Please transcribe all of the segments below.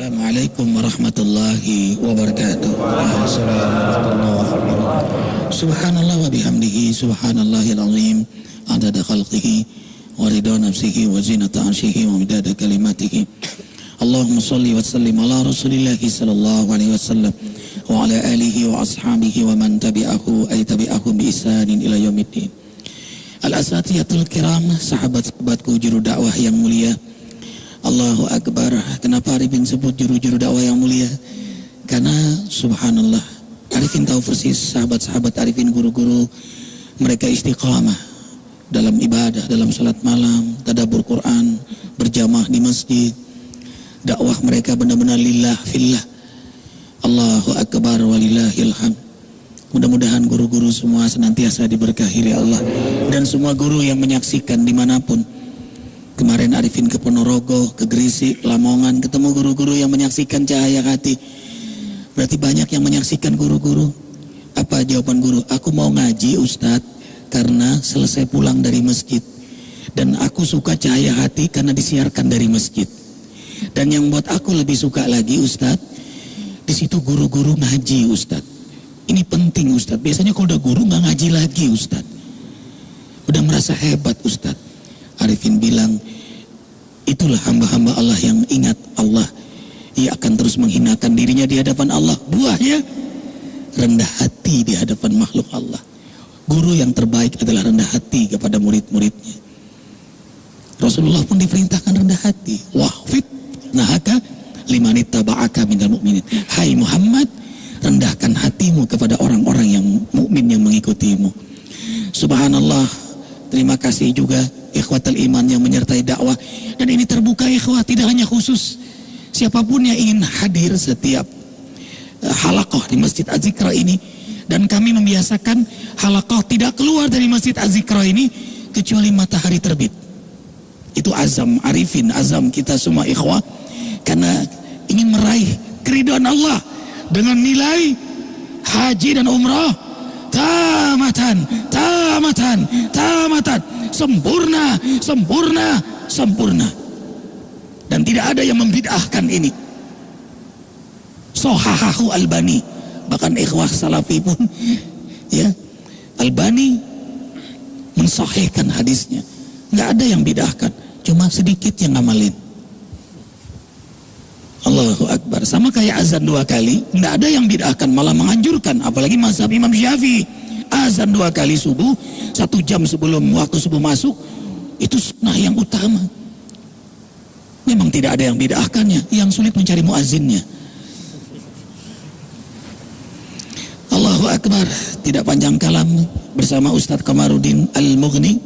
Assalamualaikum warahmatullahi wabarakatuh. Subhanallah wa bihamdihi subhanallahil azim adada khalqihi wa ridha nafsihi wa zinata arshihi wa midada kalimatihi. Allahumma salli wa sallim ala rasulillahi sallallahu alaihi wasallam wa ala alihi wa ashabihi wa man tabi'ahu ay tabi'ahu bi ihsanin ila yaumiddin. Al-asatiyatul kiram, sahabat-sahabatku juru dakwah yang mulia. Allahu Akbar. Kenapa Arifin sebut juru-juru dakwah yang mulia? Karena subhanallah, Arifin tahu persis sahabat-sahabat Arifin, guru-guru mereka istiqamah dalam ibadah, dalam salat malam, tadabbur Quran, berjamaah di masjid. Dakwah mereka benar-benar lillah fillah. Allahu Akbar walillahil hamd. Mudah-mudahan guru-guru semua senantiasa diberkahi oleh Allah, dan semua guru yang menyaksikan dimanapun. Kemarin Arifin ke Ponorogo, ke Gresik, Lamongan, ketemu guru-guru yang menyaksikan Cahaya Hati. Berarti banyak yang menyaksikan guru-guru. Apa jawaban guru? Aku mau ngaji Ustadz karena selesai pulang dari masjid. Dan aku suka Cahaya Hati karena disiarkan dari masjid. Dan yang buat aku lebih suka lagi Ustadz, di situ guru-guru ngaji Ustadz. Ini penting Ustadz. Biasanya kalau udah guru nggak ngaji lagi Ustadz. Udah merasa hebat Ustadz. Arifin bilang, itulah hamba-hamba Allah yang ingat Allah. Ia akan terus menghinakan dirinya di hadapan Allah. Buahnya rendah hati di hadapan makhluk Allah. Guru yang terbaik adalah rendah hati kepada murid-muridnya. Rasulullah pun diperintahkan rendah hati. Wahfid nahaka limanit taba'aka minal mu'minin. Hai Muhammad, rendahkan hatimu kepada orang-orang yang mukmin yang mengikutimu. Subhanallah. Terima kasih juga ikhwatul iman yang menyertai dakwah. Dan ini terbuka ikhwah, tidak hanya khusus siapapun yang ingin hadir setiap halaqah di Masjid Az-Zikra ini. Dan kami membiasakan halaqah tidak keluar dari Masjid Az-Zikra ini kecuali matahari terbit. Itu azam Arifin, azam kita semua ikhwah, karena ingin meraih keridhaan Allah dengan nilai haji dan umrah tamatan, sempurna, sempurna, sempurna. Dan tidak ada yang membid'ahkan ini. Sohahahu Albani, bahkan ikhwah salafi pun ya, Albani mensahihkan hadisnya. Nggak ada yang bid'ahkan, cuma sedikit yang ngamalin. Allahu Akbar. Sama kayak azan 2 kali, nggak ada yang bid'ahkan, malah menganjurkan. Apalagi mazhab Imam Syafi'i, azan 2 kali subuh 1 jam sebelum waktu subuh masuk, itu sunnah yang utama. Memang tidak ada yang bid'ahkannya, yang sulit mencari muazzinnya. Allahu Akbar. Tidak panjang kalam, bersama Ustadz Kamarudin Al-Mughni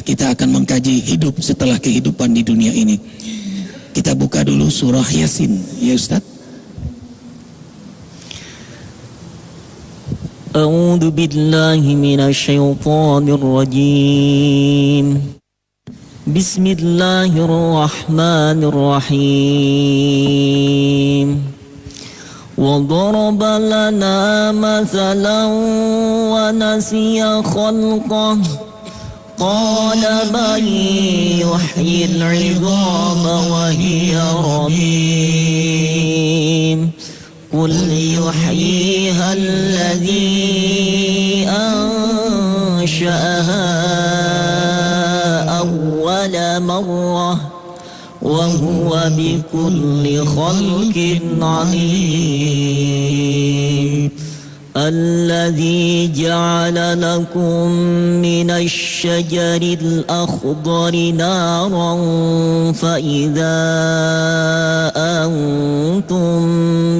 kita akan mengkaji hidup setelah kehidupan di dunia ini. Kita buka dulu surah Yasin, ya Ustaz. A'udzu billahi minasy syaithanir rajim. Bismillahirrahmanirrahim. Wa daraba lana mathalan wa nasiya khalqah. قال من يحيي العظام وهي رميم قل يحييها الذي أنشأها أول مرة وهو بكل خلق عليم الذي جعل لكم من الشجر الأخضر نارا فإذا أنتم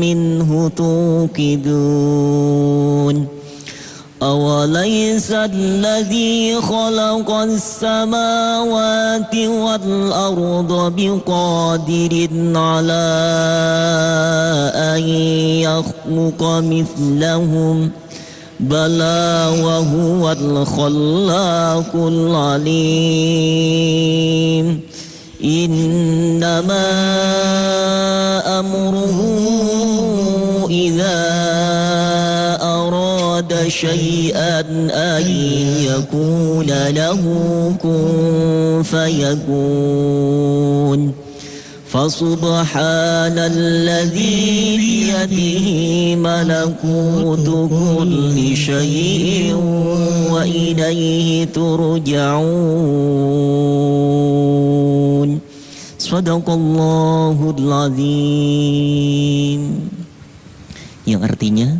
منه توقدون أوليس الذي خلق السماوات والأرض بقادر على أن يخلق مثلهم بلى وهو الخلاق العليم إنما أمره إذا أراد شيئا أن يكون له كن فيكون فسبحان الذي بيده ملكوت كل شيء وإليه ترجعون صدق الله العظيم. Yang artinya,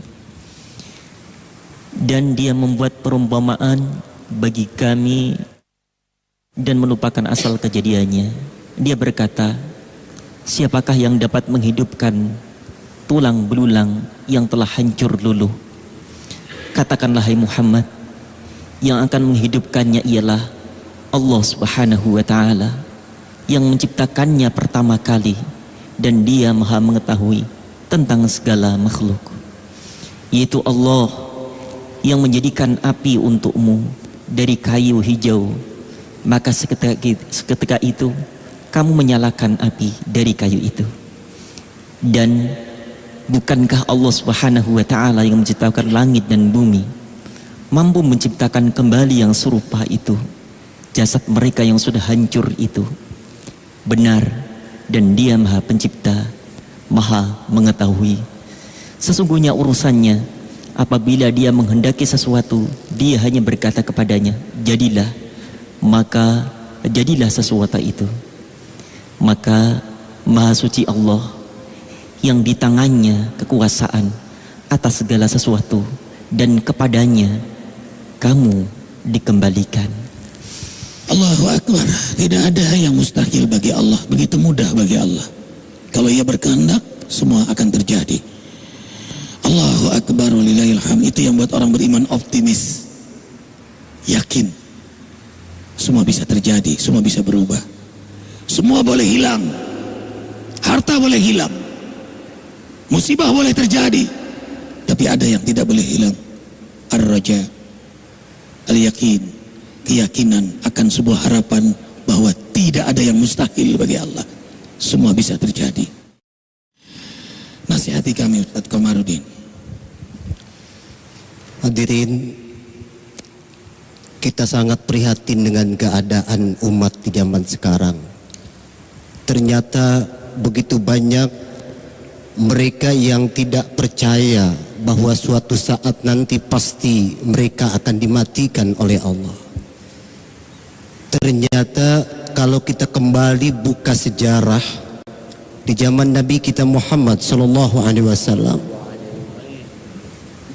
dan dia membuat perumpamaan bagi kami dan melupakan asal kejadiannya. Dia berkata, siapakah yang dapat menghidupkan tulang belulang yang telah hancur luluh? Katakanlah hai Muhammad, yang akan menghidupkannya ialah Allah Subhanahu wa ta'ala yang menciptakannya pertama kali, dan dia maha mengetahui tentang segala makhluk. Yaitu Allah yang menjadikan api untukmu dari kayu hijau, maka seketika itu kamu menyalakan api dari kayu itu. Dan bukankah Allah Subhanahu wa ta'ala yang menciptakan langit dan bumi, mampu menciptakan kembali yang serupa itu, jasad mereka yang sudah hancur itu? Benar, dan dia maha pencipta, maha mengetahui. Sesungguhnya urusannya, apabila dia menghendaki sesuatu, dia hanya berkata kepadanya, jadilah, maka jadilah sesuatu itu. Maka maha suci Allah yang di tangannya kekuasaan atas segala sesuatu, dan kepadanya kamu dikembalikan. Allahu Akbar. Tidak ada yang mustahil bagi Allah, begitu mudah bagi Allah. Kalau ia berkehendak, semua akan terjadi. Allahu Akbar walillahil hamd. Itu yang buat orang beriman optimis, yakin semua bisa terjadi, semua bisa berubah. Semua boleh hilang, harta boleh hilang, musibah boleh terjadi, tapi ada yang tidak boleh hilang. Ar-raja, al-yakin, keyakinan akan sebuah harapan bahwa tidak ada yang mustahil bagi Allah. Semua bisa terjadi. Nasihati kami Ustaz Komarudin. Hadirin, kita sangat prihatin dengan keadaan umat di zaman sekarang. Ternyata begitu banyak mereka yang tidak percaya bahwa suatu saat nanti pasti mereka akan dimatikan oleh Allah. Ternyata kalau kita kembali buka sejarah di zaman Nabi kita Muhammad sallallahu alaihi wasallam,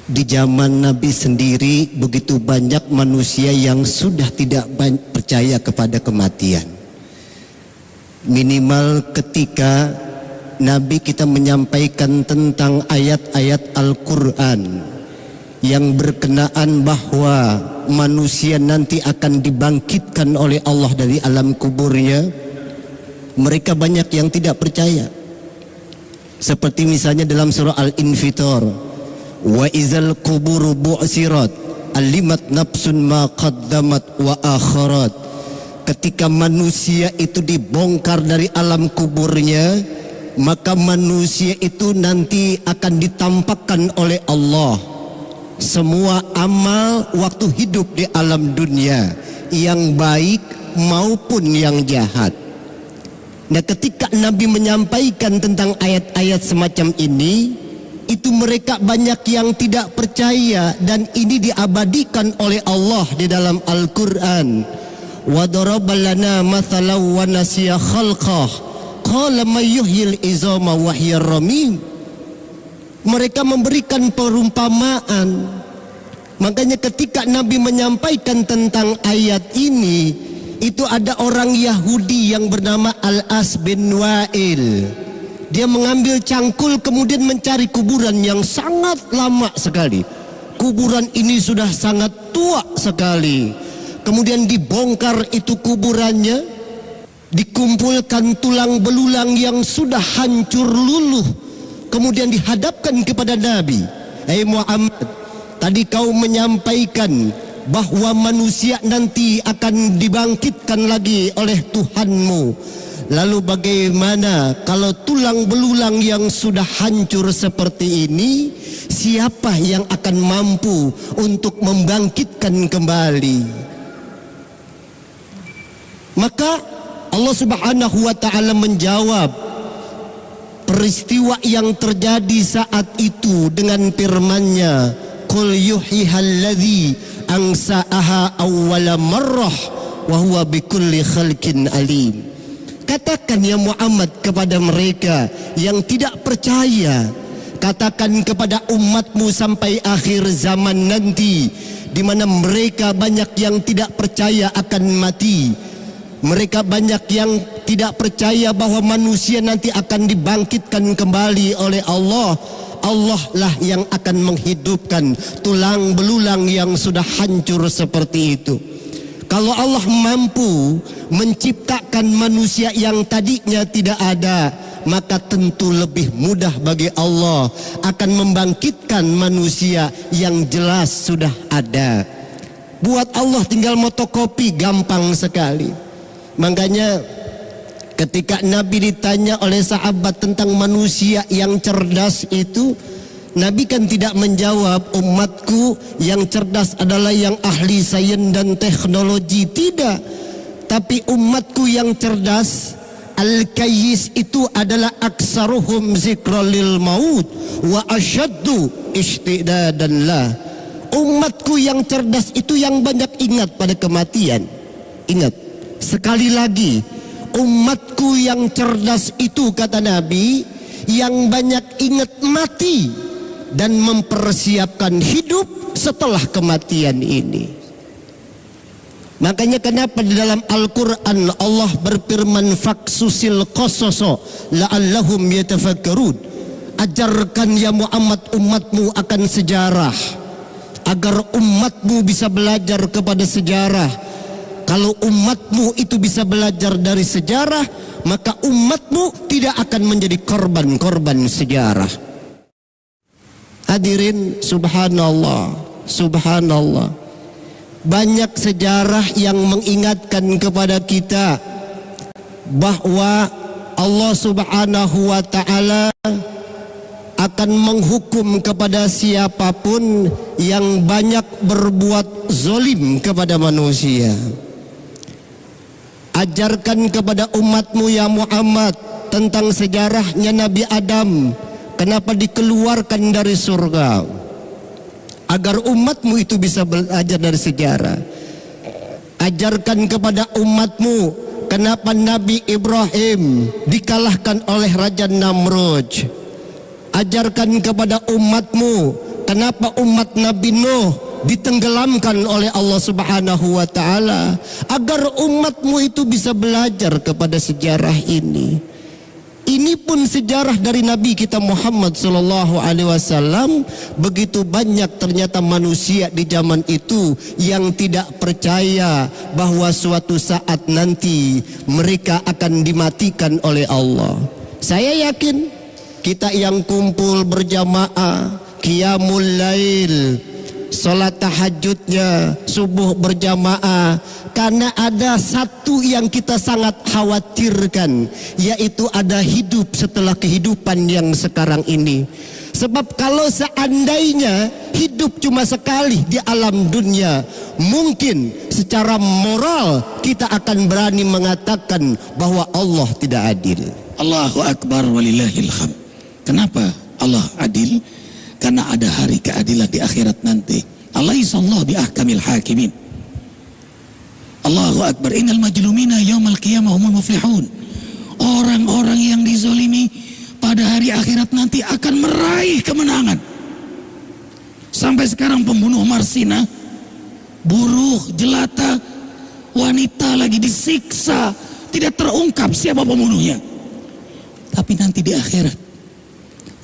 di zaman Nabi sendiri begitu banyak manusia yang sudah tidak percaya kepada kematian. Minimal ketika Nabi kita menyampaikan tentang ayat-ayat Al-Quran yang berkenaan bahwa manusia nanti akan dibangkitkan oleh Allah dari alam kuburnya, mereka banyak yang tidak percaya. Seperti misalnya dalam surah Al-Infitar, wa izal kuburu bu'sirat alimat nafsun ma qaddamat wa akharat. Ketika manusia itu dibongkar dari alam kuburnya, maka manusia itu nanti akan ditampakkan oleh Allah semua amal waktu hidup di alam dunia, yang baik maupun yang jahat. Nah, ketika Nabi menyampaikan tentang ayat-ayat semacam ini, itu mereka banyak yang tidak percaya, dan ini diabadikan oleh Allah di dalam Al-Quran. Wa daraba lana mathalan wa nasiya khalqah qala may yuhyil izama wa hiya ramim. Mereka memberikan perumpamaan. Makanya ketika Nabi menyampaikan tentang ayat ini, itu ada orang Yahudi yang bernama Al-As bin Wa'il. Dia mengambil cangkul kemudian mencari kuburan yang sangat lama sekali. Kuburan ini sudah sangat tua sekali. Kemudian dibongkar itu kuburannya, dikumpulkan tulang belulang yang sudah hancur luluh, kemudian dihadapkan kepada Nabi. Hai Muhammad, tadi kau menyampaikan bahwa manusia nanti akan dibangkitkan lagi oleh Tuhanmu. Lalu bagaimana kalau tulang belulang yang sudah hancur seperti ini, siapa yang akan mampu untuk membangkitkan kembali? Maka Allah Subhanahu wa ta'ala menjawab peristiwa yang terjadi saat itu dengan firman-Nya, qul yuhyihalladzi ansa'aha awwala marrah wa huwa bikulli khalqin alim. Katakan ya Muhammad kepada mereka yang tidak percaya, katakan kepada umatmu sampai akhir zaman nanti, di mana mereka banyak yang tidak percaya akan mati. Mereka banyak yang tidak percaya bahwa manusia nanti akan dibangkitkan kembali oleh Allah. Allah lah yang akan menghidupkan tulang belulang yang sudah hancur seperti itu. Kalau Allah mampu menciptakan manusia yang tadinya tidak ada, maka tentu lebih mudah bagi Allah akan membangkitkan manusia yang jelas sudah ada. Buat Allah tinggal motokopi, gampang sekali. Makanya ketika Nabi ditanya oleh sahabat tentang manusia yang cerdas itu, Nabi kan tidak menjawab umatku yang cerdas adalah yang ahli sains dan teknologi, tidak. Tapi umatku yang cerdas, al-kayyis, itu adalah aksaruhum zikran lil maut wa asyaddu istidadan lah. Umatku yang cerdas itu yang banyak ingat pada kematian. Ingat. Sekali lagi, umatku yang cerdas itu, kata Nabi, yang banyak ingat mati dan mempersiapkan hidup setelah kematian ini. Makanya kenapa di dalam Al-Quran Allah berfirman faksusil qasaso la'allahum yatafakkarun. Ajarkan ya Muhammad umatmu akan sejarah, agar umatmu bisa belajar kepada sejarah. Kalau umatmu itu bisa belajar dari sejarah, maka umatmu tidak akan menjadi korban-korban sejarah. Hadirin, subhanallah, subhanallah. Banyak sejarah yang mengingatkan kepada kita bahwa Allah subhanahu wa ta'ala akan menghukum kepada siapapun yang banyak berbuat zolim kepada manusia. Ajarkan kepada umatmu ya Muhammad tentang sejarahnya Nabi Adam, kenapa dikeluarkan dari surga, agar umatmu itu bisa belajar dari sejarah. Ajarkan kepada umatmu kenapa Nabi Ibrahim dikalahkan oleh Raja Namrud. Ajarkan kepada umatmu kenapa umat Nabi Nuh ditenggelamkan oleh Allah subhanahu wa ta'ala, agar umatmu itu bisa belajar kepada sejarah ini. Ini pun sejarah dari Nabi kita Muhammad sallallahu alaihi wasallam. Begitu banyak ternyata manusia di zaman itu yang tidak percaya bahwa suatu saat nanti mereka akan dimatikan oleh Allah. Saya yakin kita yang kumpul berjamaah, qiyamul lail, salat tahajudnya, subuh berjamaah, karena ada satu yang kita sangat khawatirkan, yaitu ada hidup setelah kehidupan yang sekarang ini. Sebab kalau seandainya hidup cuma sekali di alam dunia, mungkin secara moral kita akan berani mengatakan bahwa Allah tidak adil. Allahu Akbar walillahil hamd. Kenapa Allah adil? Karena ada hari keadilan di akhirat nanti. Alaihissallahu bi ahkamil hakimin. Allahu Akbar. Innal majlumina yaumal qiyamah humul muflihun. Orang-orang yang dizolimi pada hari akhirat nanti akan meraih kemenangan. Sampai sekarang pembunuh Marsina, buruh, jelata, wanita lagi disiksa, tidak terungkap siapa pembunuhnya. Tapi nanti di akhirat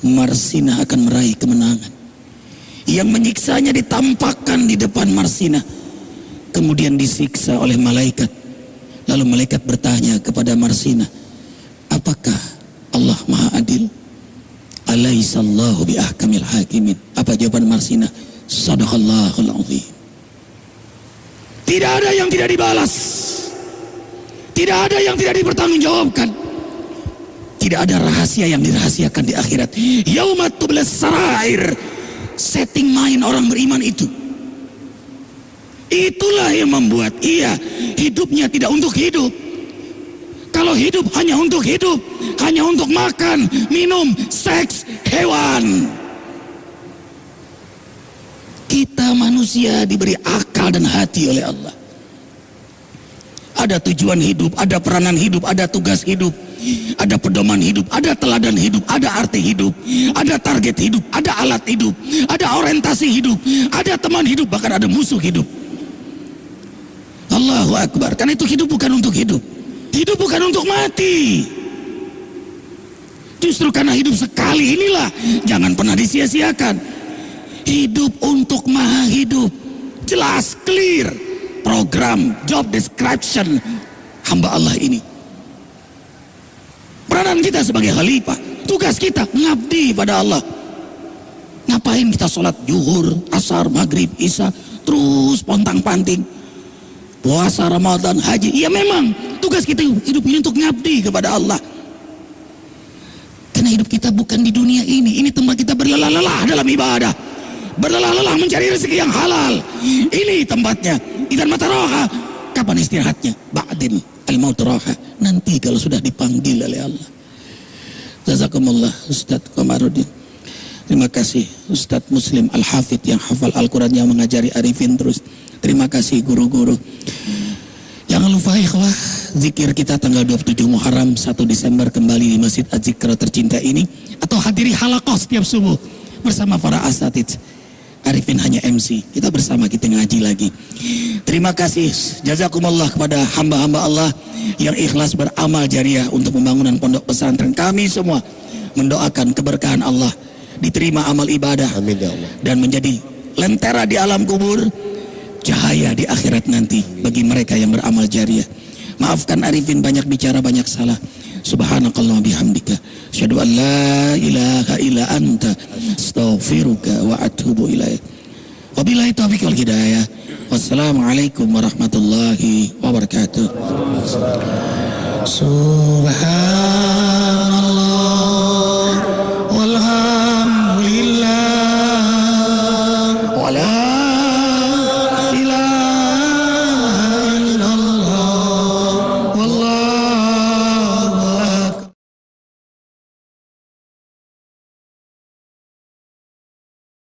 Marsina akan meraih kemenangan. Yang menyiksanya ditampakkan di depan Marsina, kemudian disiksa oleh malaikat. Lalu malaikat bertanya kepada Marsina, apakah Allah maha adil? Alaihissallahu bi ahkamil hakimin. Apa jawaban Marsina? Sadaqallahul azim. Tidak ada yang tidak dibalas, tidak ada yang tidak dipertanggungjawabkan. Tidak ada rahasia yang dirahasiakan di akhirat. Yaumat tublas sarair. Setting main orang beriman itu. Itulah yang membuat ia hidupnya tidak untuk hidup, Kalau hidup, hanya untuk makan, minum, seks, hewan. Kita manusia diberi akal dan hati oleh Allah. Ada tujuan hidup, ada peranan hidup, ada tugas hidup, ada pedoman hidup, ada teladan hidup, ada arti hidup, ada target hidup, ada alat hidup, ada orientasi hidup, ada teman hidup, bahkan ada musuh hidup. Allahu Akbar. Karena itu hidup bukan untuk hidup, hidup bukan untuk mati. Justru karena hidup sekali inilah jangan pernah disia-siakan. Hidup untuk maha hidup. Jelas, clear program, job description hamba Allah ini. Peranan kita sebagai khalifah, tugas kita ngabdi pada Allah. Ngapain kita sholat zuhur, asar, maghrib, isya, terus pontang-panting, puasa, Ramadan, haji? Ya memang tugas kita hidup ini untuk ngabdi kepada Allah. Karena hidup kita bukan di dunia ini tempat kita berlelah-lelah dalam ibadah, berlelah-lelah mencari rezeki yang halal. Ini tempatnya. Idan mata roha, kapan istirahatnya? Ba'din al-maut roha, nanti kalau sudah dipanggil oleh Allah. Jazakumullah Ustaz Komarudin. Terima kasih Ustaz Muslim Al-Hafidh yang hafal Al-Quran, yang mengajari Arifin terus. Terima kasih guru-guru. Jangan lupa ikhwah, zikir kita tanggal 27 Muharram 1 Desember kembali di Masjid Az-Zikra tercinta ini, atau hadiri halaqah setiap subuh bersama para asatidz. Arifin hanya MC, kita bersama, kita ngaji lagi. Terima kasih, jazakumullah kepada hamba-hamba Allah yang ikhlas beramal jariah untuk pembangunan pondok pesantren. Kami semua mendoakan keberkahan Allah, diterima amal ibadah, amin ya Allah, dan menjadi lentera di alam kubur, cahaya di akhirat nanti bagi mereka yang beramal jariah. Maafkan Arifin banyak bicara, banyak salah. Subhanakallah bihamdika, asyhadu an la ilaha illa anta, astaghfiruka wa atubu ilaik. Wabillahi taufiq wal hidayah. Wassalamualaikum warahmatullahi wabarakatuh. Subhan